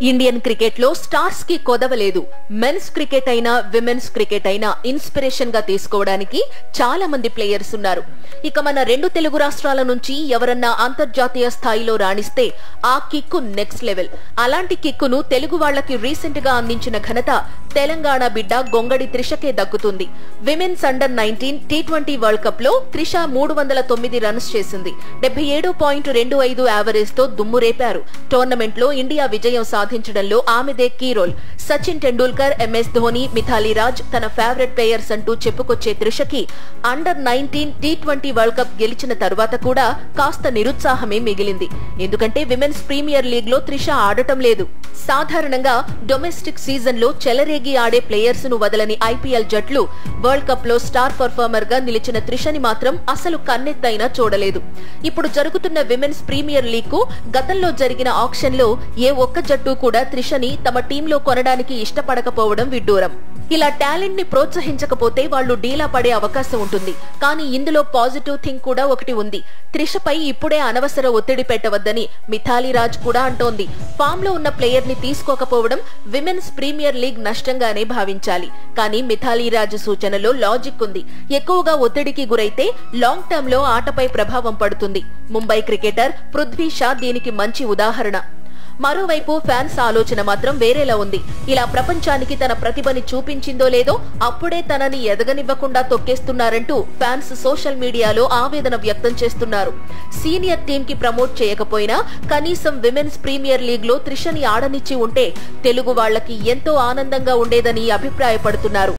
Indian cricket లో stars కి కొదవలేదు. Men's cricket అయినా విమెన్స్ క్రికెట్ అయినా ఇన్స్పిరేషన్ గా తీసుకోవడానికి చాలా మంది ప్లేయర్స్ ఉన్నారు. ఇక మన రెండు తెలుగు రాష్ట్రాల నుంచి ఎవరన్నా అంతర్జాతీయ స్థాయిలో రాణిస్తే ఆ కిక్కు నెక్స్ట్ లెవెల్. అలాంటి కిక్కును తెలుగు వాళ్లకి రీసెంట్ గా అందించిన ఘనత తెలంగాణ బిడ్డ గొంగడి త్రిషకే దక్కుతుంది. Women's under 19 T20 world cup లో త్రిష 309 రన్స్ చేసింది. 77.25 యావరేజ్ తో దుమ్ము రేపారు. టోర్నమెంట్ లో ఇండియా విజయం సాధించడంలో ఆమెదే key role. Sachin Tendulkar, MS Dhoni, Mithali Raj తన ఫేవరెట్ ప్లేయర్స్ అంటూ చెప్పుకొచ్చే త్రిషకి అండర్ 19 టీ20 వరల్డ్ కప్ గెలిచిన తరువాత కూడా కాస్త నిరుత్సాహమే మిగిలింది. ఎందుకంటే విమెన్స్ ప్రీమియర్ లీగ్ లో త్రిష ఆడటం లేదు. సాధారణంగా డొమెస్టిక్ సీజన్ లో చెలరేగి ఆడే ప్లేయర్స్ ను వదలని ఐపీఎల్ జట్లు వరల్డ్ కప్ లో స్టార్ పర్ఫార్మర్ గా నిలిచిన త్రిషని మాత్రం అసలు కన్నెత్తైనా చూడలేదు. ఇప్పుడు జరుగుతున్న విమెన్స్ ప్రీమియర్ లీగ్ కు గతంలో జరిగిన ఆక్షన్ లో ఏ ఒక్క జట్టు కూడా త్రిషని తమ టీంలో కొనడానికి ఇష్టపడకపోవడం విడ్డూరం. ఇలా టాలెంట్ ని ప్రోత్సహించకపోతే వాళ్లు డీలా పడే అవకాశం ఉంటుంది. కానీ ఇందులో పాజిటివ్ థింగ్ కూడా ఒకటి ఉంది. త్రిషపై ఇప్పుడే అనవసర ఒత్తిడి పెట్టవద్దని మిథాలీ రాజ్ కూడా అంటోంది. ఫామ్ లో ఉన్న ప్లేయర్ ని తీసుకోకపోవడం విమెన్స్ ప్రీమియర్ లీగ్ నష్టంగానే భావించాలి. కానీ మిథాలీ రాజ్ సూచనలో లాజిక్ ఉంది. ఎక్కువగా ఒత్తిడికి గురైతే లాంగ్ టర్మ్ లో ఆటపై ప్రభావం పడుతుంది. ముంబై క్రికెటర్ పృథ్వీ షా దీనికి మంచి ఉదాహరణ. మరోవైపు ఫ్యాన్స్ ఆలోచన మాత్రం వేరేలా ఉంది. ఇలా ప్రపంచానికి తన ప్రతిభని చూపించిందో లేదో అప్పుడే తనని ఎదగనివ్వకుండా తొక్కేస్తున్నారంటూ ఫ్యాన్స్ సోషల్ మీడియాలో ఆవేదన వ్యక్తం చేస్తున్నారు. సీనియర్ టీం కి ప్రమోట్ చేయకపోయినా కనీసం విమెన్స్ ప్రీమియర్ లీగ్ లో త్రిషని ఆడనిచ్చి ఉంటే తెలుగు వాళ్లకి ఎంతో ఆనందంగా ఉండేదని అభిప్రాయపడుతున్నారు.